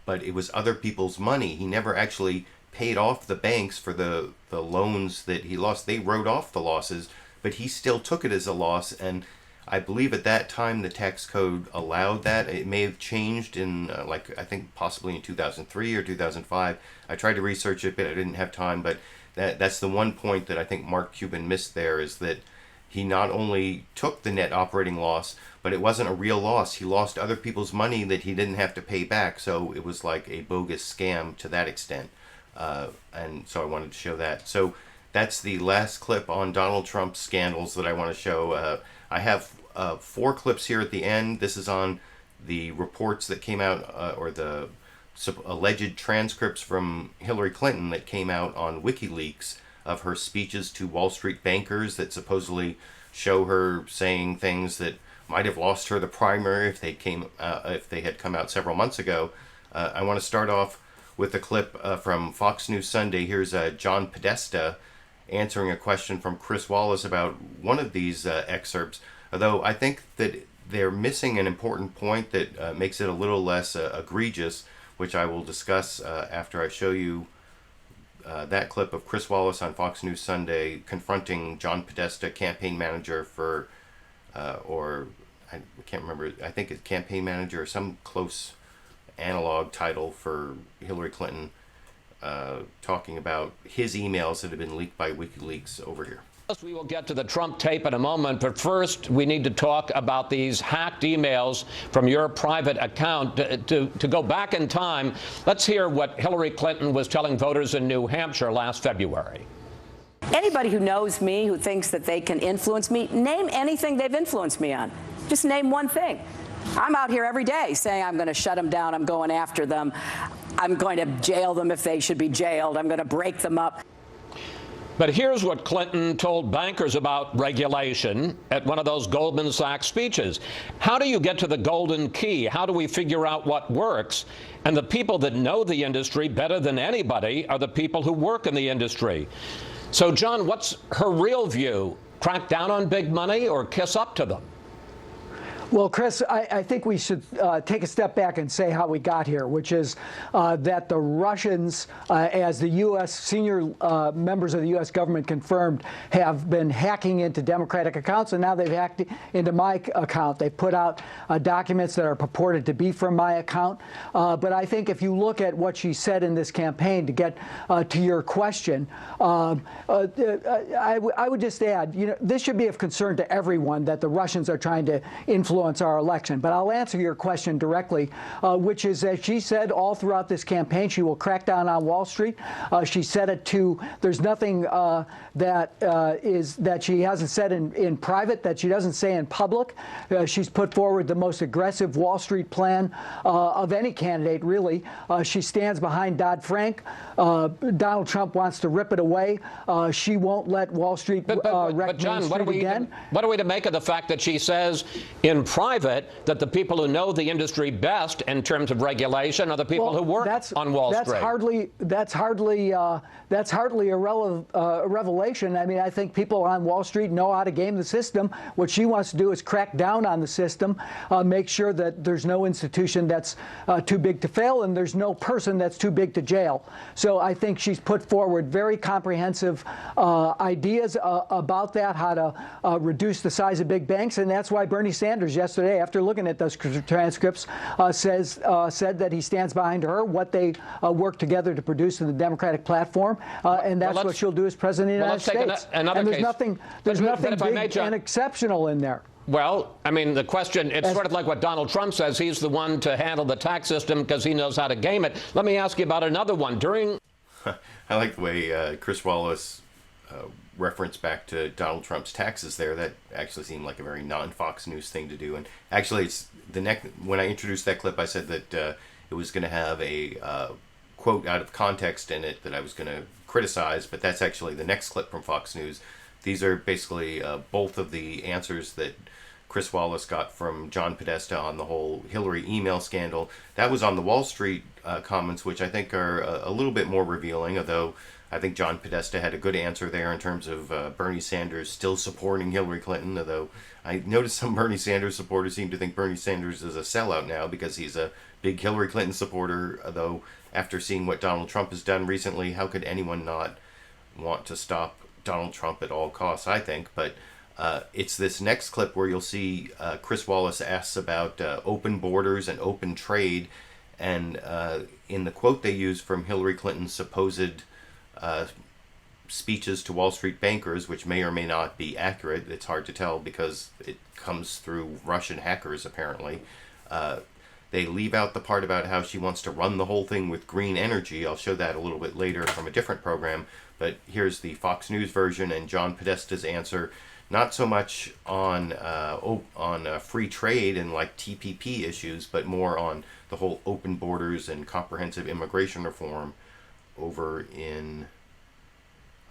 but it was other people's money. He never actually paid off the banks for the loans that he lost. They wrote off the losses, but he still took it as a loss. And I believe at that time the tax code allowed that. It may have changed in I think possibly in 2003 or 2005. I tried to research it, but I didn't have time. But that's the one point that I think Mark Cuban missed there, is that he not only took the net operating loss, but it wasn't a real loss. He lost other people's money that he didn't have to pay back. So it was like a bogus scam to that extent. And so I wanted to show that. So that's the last clip on Donald Trump's scandals that I want to show. I have 4 clips here at the end. This is on the reports that came out, or the alleged transcripts from Hillary Clinton that came out on Wikileaks of her speeches to Wall Street bankers that supposedly show her saying things that might have lost her the primary if they had come out several months ago. I want to start off with a clip from Fox News Sunday. Here's John Podesta answering a question from Chris Wallace about one of these excerpts, although I think that they're missing an important point that makes it a little less egregious, which I will discuss after I show you that clip of Chris Wallace on Fox News Sunday confronting John Podesta, campaign manager for, or I can't remember, I think it's campaign manager or some close analog title for Hillary Clinton, talking about his emails that have been leaked by WikiLeaks over here. We will get to the Trump tape in a moment, but first we need to talk about these hacked emails from your private account. To go back in time, let's hear what Hillary Clinton was telling voters in New Hampshire last February. Anybody who knows me, who thinks that they can influence me, name anything they've influenced me on. Just name one thing. I'm out here every day saying I'm going to shut them down, I'm going after them, I'm going to jail them if they should be jailed, I'm going to break them up. But here's what Clinton told bankers about regulation at one of those Goldman Sachs speeches. How do you get to the golden key? How do we figure out what works? And the people that know the industry better than anybody are the people who work in the industry. So, John, what's her real view? Crack down on big money or kiss up to them? Well, Chris, I think we should take a step back and say how we got here, which is that the Russians, as the U.S. senior members of the U.S. government confirmed, have been hacking into Democratic accounts, and now they've hacked into my account. They put out documents that are purported to be from my account. But I think if you look at what she said in this campaign, to get to your question, I would just add, this should be of concern to everyone that the Russians are trying to influence our election. But I'll answer your question directly, which is that she said all throughout this campaign she will crack down on Wall Street. She said it there's nothing that she hasn't said in private that she doesn't say in public. She's put forward the most aggressive Wall Street plan of any candidate, really. She stands behind Dodd-Frank. Donald Trump wants to rip it away. She won't let Wall Street wreck John, Main Street again. What are we to make of the fact that she says in private that the people who know the industry best in terms of regulation are the people who work on Wall Street? That's hardly a revelation. I mean, I think people on Wall Street know how to game the system. What she wants to do is crack down on the system, make sure that there's no institution that's too big to fail and there's no person that's too big to jail. So I think she's put forward very comprehensive ideas about that, how to reduce the size of big banks, and that's why Bernie Sanders Stephanopoulos yesterday, after looking at those transcripts, said that he stands behind her, what they worked together to produce in the Democratic platform, and that's what she'll do as President of the United States. And there's nothing big and exceptional in there. Well, I mean, the question, it's sort of like what Donald Trump says. He's the one to handle the tax system because he knows how to game it. Let me ask you about another one. I like the way Chris Wallace referenced back to Donald Trump's taxes there. That actually seemed like a very non-Fox News thing to do. And actually, it's when I introduced that clip, I said that it was going to have a quote out of context in it that I was going to criticize, but that's actually the next clip from Fox News. These are basically both of the answers that Chris Wallace got from John Podesta on the whole Hillary email scandal. That was on the Wall Street comments, which I think are a little bit more revealing, although I think John Podesta had a good answer there in terms of Bernie Sanders still supporting Hillary Clinton, although I noticed some Bernie Sanders supporters seem to think Bernie Sanders is a sellout now because he's a big Hillary Clinton supporter, although after seeing what Donald Trump has done recently, how could anyone not want to stop Donald Trump at all costs, I think. But it's this next clip where you'll see Chris Wallace asks about open borders and open trade, and in the quote they use from Hillary Clinton's supposed speeches to Wall Street bankers, which may or may not be accurate, it's hard to tell because it comes through Russian hackers apparently, they leave out the part about how she wants to run the whole thing with green energy. I'll show that a little bit later from a different program, but here's the Fox News version and John Podesta's answer. Not so much on free trade and like TPP issues, but more on the whole open borders and comprehensive immigration reform over in,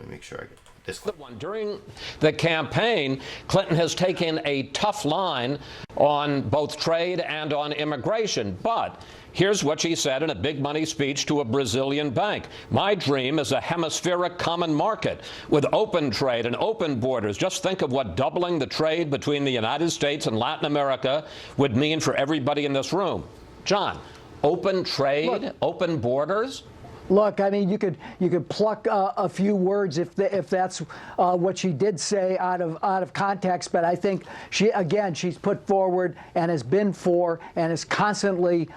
let me make sure I get this clip. During the campaign, Clinton has taken a tough line on both trade and on immigration, but here's what she said in a big money speech to a Brazilian bank. My dream is a hemispheric common market with open trade and open borders. Just think of what doubling the trade between the United States and Latin America would mean for everybody in this room. John, open trade, open borders? Look, I mean, you could pluck a few words if that's what she did say out of context. But I think she's put forward and has been for and has constantly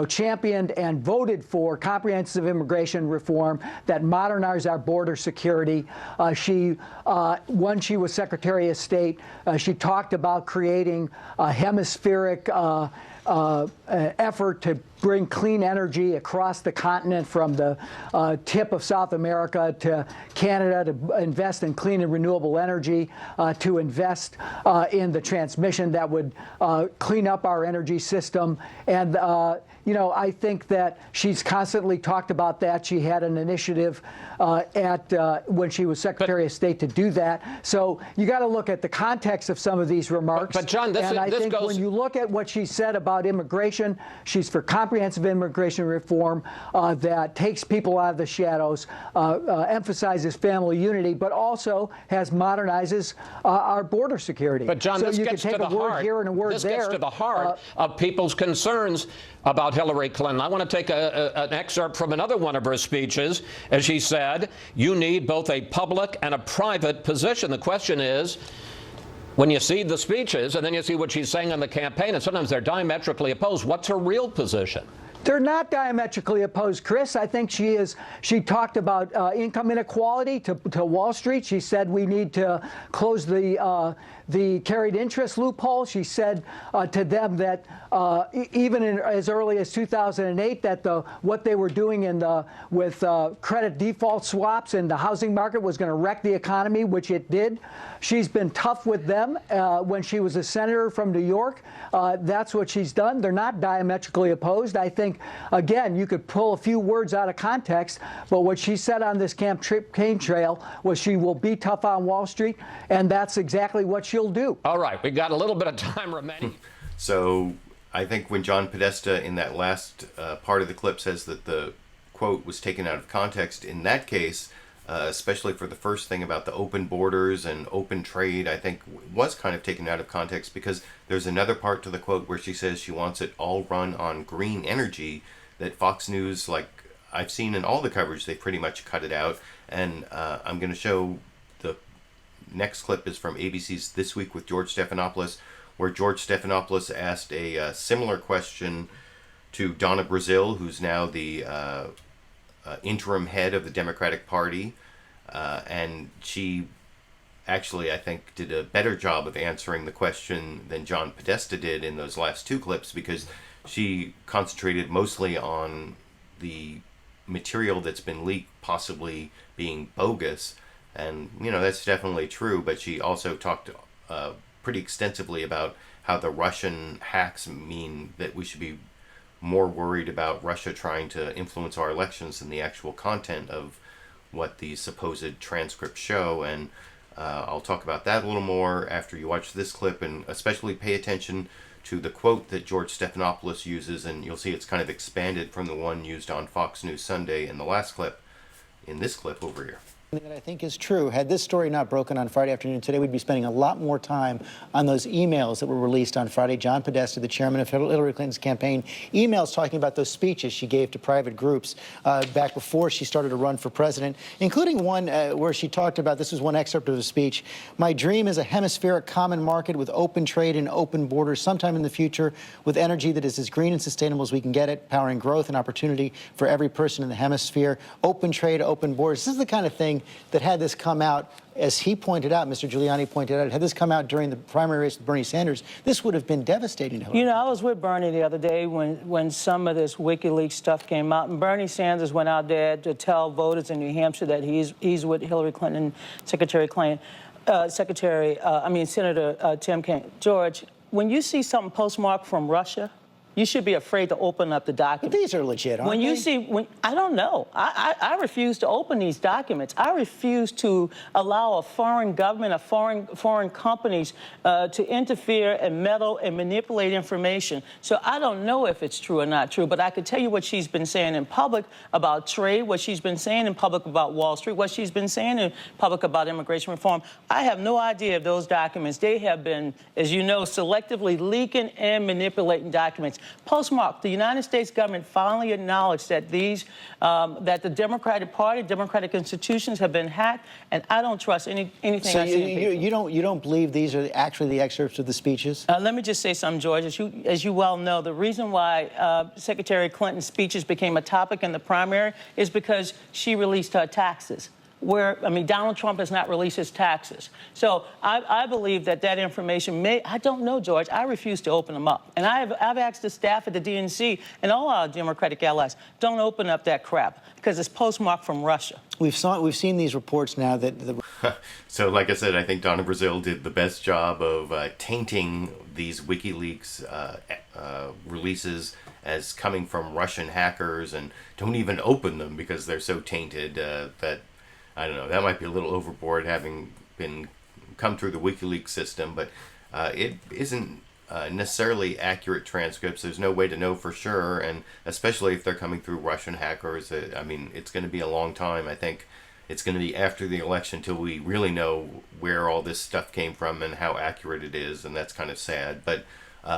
championed and voted for comprehensive immigration reform that modernizes our border security. When she was Secretary of State, she talked about creating a hemispheric effort to bring clean energy across the continent from the tip of South America to Canada, to invest in clean and renewable energy, to invest in the transmission that would clean up our energy system. And I think that she's constantly talked about that. She had an initiative when she was Secretary of State to do that. So you got to look at the context of some of these remarks. But John, I think when you look at what she said about immigration, she's for comprehensive immigration reform that takes people out of the shadows, emphasizes family unity, but also modernizes our border security. But John, so this you gets can take to a the word heart. here and a word this there. Gets to the heart of people's concerns about Hillary Clinton. I want to take an excerpt from another one of her speeches. As she said, you need both a public and a private position. The question is, when you see the speeches and then you see what she's saying on the campaign, and sometimes they're diametrically opposed, what's her real position? They're not diametrically opposed, Chris. I think she talked about income inequality to Wall Street. She said we need to close the carried interest loophole. She said to them that even as early as 2008, that what they were doing with credit default swaps in the housing market was going to wreck the economy, which it did. She's been tough with them when she was a senator from New York. That's what she's done. They're not diametrically opposed. I think, again, you could pull a few words out of context, but what she said on this campaign trail was she will be tough on Wall Street, and that's exactly what she'll do. All right, we got a little bit of time remaining. So I think when John Podesta in that last part of the clip says that the quote was taken out of context, in that case, especially for the first thing about the open borders and open trade, I think was kind of taken out of context because there's another part to the quote where she says she wants it all run on green energy that Fox News, like I've seen in all the coverage, they pretty much cut it out. And I'm going to show the next clip is from ABC's This Week with George Stephanopoulos, where George Stephanopoulos asked a similar question to Donna Brazile, who's now the interim head of the Democratic Party, and she actually, I think, did a better job of answering the question than John Podesta did in those last two clips, because she concentrated mostly on the material that's been leaked possibly being bogus, and that's definitely true, but she also talked pretty extensively about how the Russian hacks mean that we should be more worried about Russia trying to influence our elections than the actual content of what the supposed transcripts show. And I'll talk about that a little more after you watch this clip, and especially pay attention to the quote that George Stephanopoulos uses, and you'll see it's kind of expanded from the one used on Fox News Sunday in the last clip, in this clip over here. That I think is true. Had this story not broken on Friday afternoon, today we'd be spending a lot more time on those emails that were released on Friday. John Podesta, the chairman of Hillary Clinton's campaign, emails talking about those speeches she gave to private groups back before she started to run for president, including one where she talked about, this was one excerpt of the speech, "My dream is a hemispheric common market with open trade and open borders sometime in the future, with energy that is as green and sustainable as we can get it, powering growth and opportunity for every person in the hemisphere. Open trade, open borders." This is the kind of thing that had this come out, as he pointed out, Mr. Giuliani pointed out, had this come out during the primary race with Bernie Sanders, this would have been devastating to Hillary. I was with Bernie the other day when some of this WikiLeaks stuff came out, and Bernie Sanders went out there to tell voters in New Hampshire that he's with Hillary Clinton, Senator Tim Kaine. George, when you see something postmarked from Russia, you should be afraid to open up the document. But these are legit, aren't they? I don't know. I refuse to open these documents. I refuse to allow a foreign government, foreign companies to interfere and meddle and manipulate information. So I don't know if it's true or not true, but I could tell you what she's been saying in public about trade, what she's been saying in public about Wall Street, what she's been saying in public about immigration reform. I have no idea of those documents. They have been, as you know, selectively leaking and manipulating documents. Postmark, the United States government finally acknowledged that that the Democratic Party, Democratic institutions have been hacked, and I don't trust anything So I see. you don't believe these are actually the excerpts of the speeches? Let me just say something, George. As you well know, the reason why Secretary Clinton's speeches became a topic in the primary is because she released her taxes. Donald Trump has not released his taxes. So I believe that information I don't know, George. I refuse to open them up. And I've asked the staff at the DNC and all our Democratic allies, don't open up that crap, because it's postmarked from Russia. We've seen these reports now that So, like I said, I think Donna Brazile did the best job of tainting these WikiLeaks releases as coming from Russian hackers, and don't even open them because they're so tainted that, I don't know, that might be a little overboard, having come through the WikiLeaks system, but it isn't necessarily accurate transcripts. There's no way to know for sure, and especially if they're coming through Russian hackers, it's going to be a long time. I think it's going to be after the election till we really know where all this stuff came from and how accurate it is, and that's kind of sad. But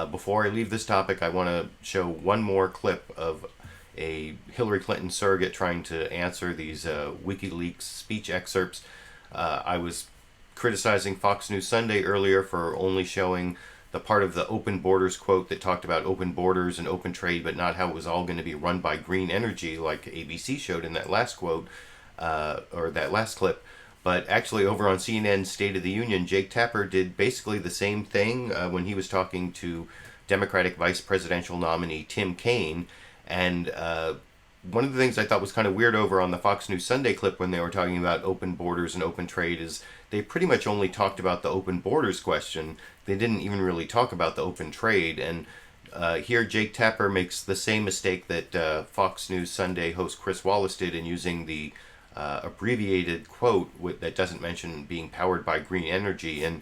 before I leave this topic, I want to show one more clip of a Hillary Clinton surrogate trying to answer these WikiLeaks speech excerpts. I was criticizing Fox News Sunday earlier for only showing the part of the open borders quote that talked about open borders and open trade, but not how it was all going to be run by green energy like ABC showed in that last quote, or that last clip. But actually over on CNN's State of the Union, Jake Tapper did basically the same thing when he was talking to Democratic vice presidential nominee Tim Kaine. And one of the things I thought was kind of weird over on the Fox News Sunday clip when they were talking about open borders and open trade is they pretty much only talked about the open borders question. They didn't even really talk about the open trade. And here Jake Tapper makes the same mistake that Fox News Sunday host Chris Wallace did in using the abbreviated quote that doesn't mention being powered by green energy. And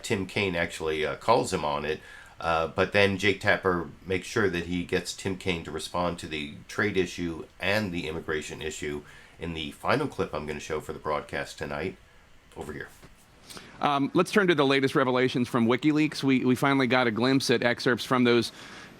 Tim Kaine actually calls him on it. But then Jake Tapper makes sure that he gets Tim Kaine to respond to the trade issue and the immigration issue in the final clip I'm going to show for the broadcast tonight. Over here. Let's turn to the latest revelations from WikiLeaks. We finally got a glimpse at excerpts from those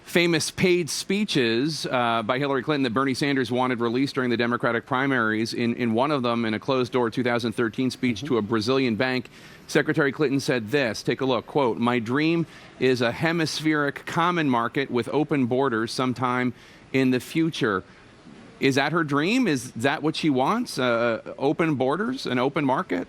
famous paid speeches by Hillary Clinton that Bernie Sanders wanted released during the Democratic primaries. In one of them, in a closed-door 2013 speech to a Brazilian bank, Secretary Clinton said this, take a look, quote, "My dream is a hemispheric common market with open borders sometime in the future." Is that her dream? Is that what she wants? Open borders, an open market?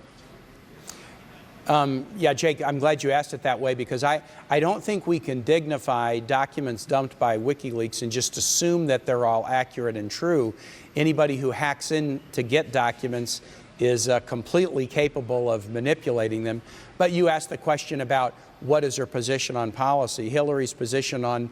Yeah, Jake, I'm glad you asked it that way, because I don't think we can dignify documents dumped by WikiLeaks and just assume that they're all accurate and true. Anybody who hacks in to get documents is completely capable of manipulating them. But you asked the question about what is her position on policy. Hillary's position on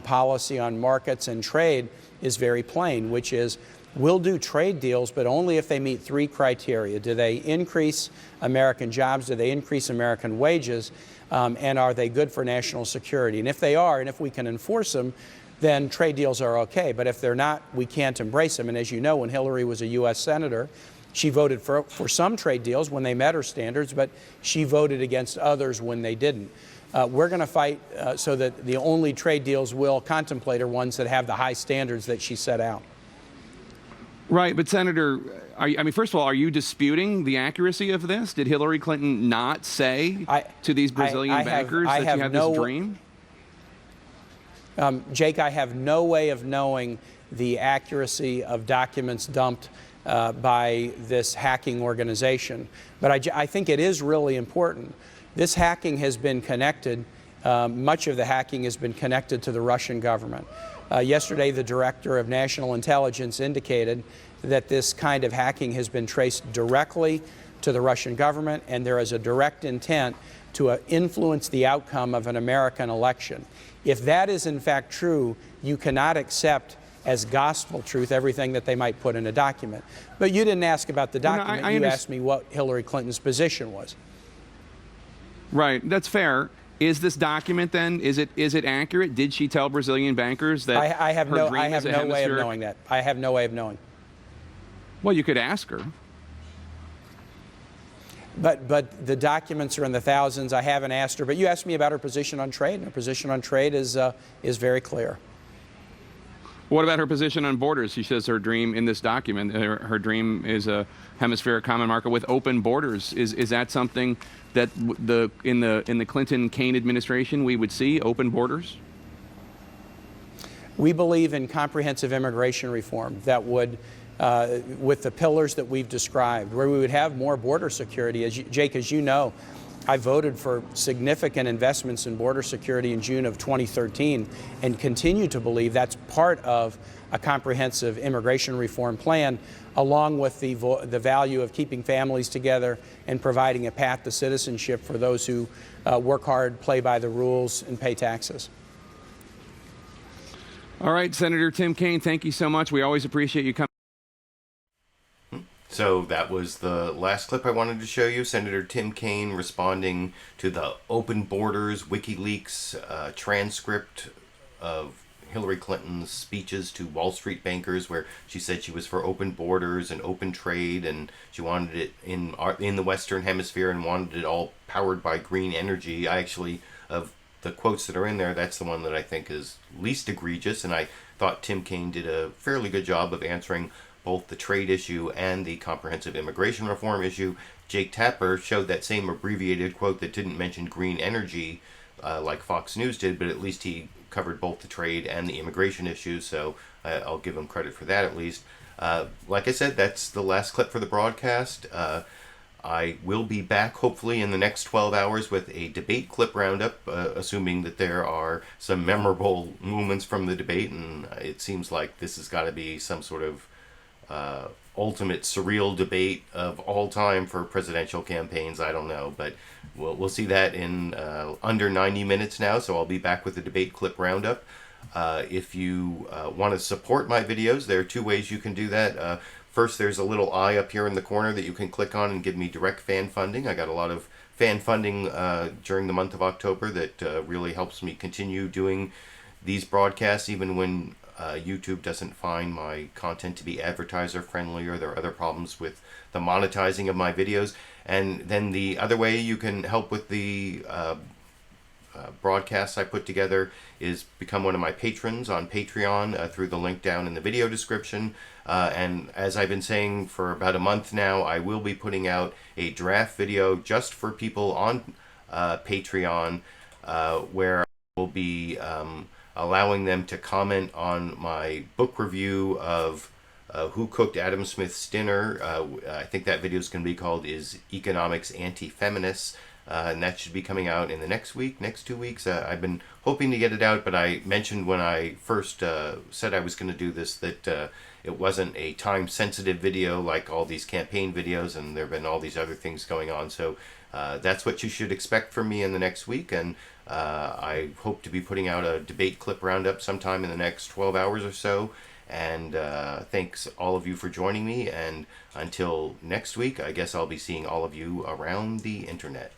policy, on markets and trade is very plain, which is we'll do trade deals, but only if they meet three criteria. Do they increase American jobs? Do they increase American wages? And are they good for national security? And if they are, and if we can enforce them, then trade deals are okay. But if they're not, we can't embrace them. And as you know, when Hillary was a U.S. Senator, she voted for some trade deals when they met her standards, but she voted against others when they didn't. We're going to fight so that the only trade deals we'll contemplate are ones that have the high standards that she set out. Right, but Senator, I mean, first of all, are you disputing the accuracy of this? Did Hillary Clinton not say to these Brazilian bankers that she had this dream? Jake, I have no way of knowing the accuracy of documents dumped by this hacking organization. But I think it is really important. This hacking has been connected, much of the hacking has been connected to the Russian government. Yesterday, the Director of National Intelligence indicated that this kind of hacking has been traced directly to the Russian government, and there is a direct intent to influence the outcome of an American election. If that is in fact true, you cannot accept as gospel truth everything that they might put in a document. But you didn't ask about the document. You asked me what Hillary Clinton's position was. Right, that's fair. Is this document then, is it accurate? Did she tell Brazilian bankers that I have her no dream is a way of hemispheric- knowing that. I have no way of knowing. Well, you could ask her. But the documents are in the thousands. I haven't asked her. But you asked me about her position on trade, and her position on trade is very clear. What about her position on borders? She says her dream in this document, her dream is a hemispheric common market with open borders. Is that something that in the Clinton-Kaine administration we would see, open borders? We believe in comprehensive immigration reform that would, with the pillars that we've described, where we would have more border security. Jake, as you know, I voted for significant investments in border security in June of 2013 and continue to believe that's part of a comprehensive immigration reform plan, along with the value of keeping families together and providing a path to citizenship for those who work hard, play by the rules, and pay taxes. All right, Senator Tim Kaine, thank you so much. We always appreciate you coming. So that was the last clip I wanted to show you. Senator Tim Kaine responding to the open borders WikiLeaks transcript of Hillary Clinton's speeches to Wall Street bankers, where she said she was for open borders and open trade, and she wanted it in the Western Hemisphere and wanted it all powered by green energy. I actually, of the quotes that are in there, that's the one that I think is least egregious, and I thought Tim Kaine did a fairly good job of answering both the trade issue and the comprehensive immigration reform issue. Jake Tapper showed that same abbreviated quote that didn't mention green energy like Fox News did, but at least he covered both the trade and the immigration issues, so I'll give him credit for that at least. Like I said, that's the last clip for the broadcast. I will be back hopefully in the next 12 hours with a debate clip roundup, assuming that there are some memorable moments from the debate, and it seems like this has got to be some sort of ultimate surreal debate of all time for presidential campaigns. I don't know, but we'll see that in under 90 minutes now, so I'll be back with the debate clip roundup. If you want to support my videos, there are two ways you can do that. First, there's a little eye up here in the corner that you can click on and give me direct fan funding. I got a lot of fan funding during the month of October that really helps me continue doing these broadcasts, even when YouTube doesn't find my content to be advertiser friendly, or there are other problems with the monetizing of my videos. And then the other way you can help with the broadcasts I put together is become one of my patrons on Patreon through the link down in the video description. And as I've been saying for about a month now, I will be putting out a draft video just for people on Patreon where I will be allowing them to comment on my book review of Who Cooked Adam Smith's Dinner. I think that video is going to be called Is Economics Anti-Feminist? And that should be coming out in the next 2 weeks. I've been hoping to get it out, but I mentioned when I first said I was going to do this that it wasn't a time-sensitive video like all these campaign videos, and there have been all these other things going on. So that's what you should expect from me in the next week, and I hope to be putting out a debate clip roundup sometime in the next 12 hours or so. And thanks all of you for joining me, and until next week, I guess I'll be seeing all of you around the internet.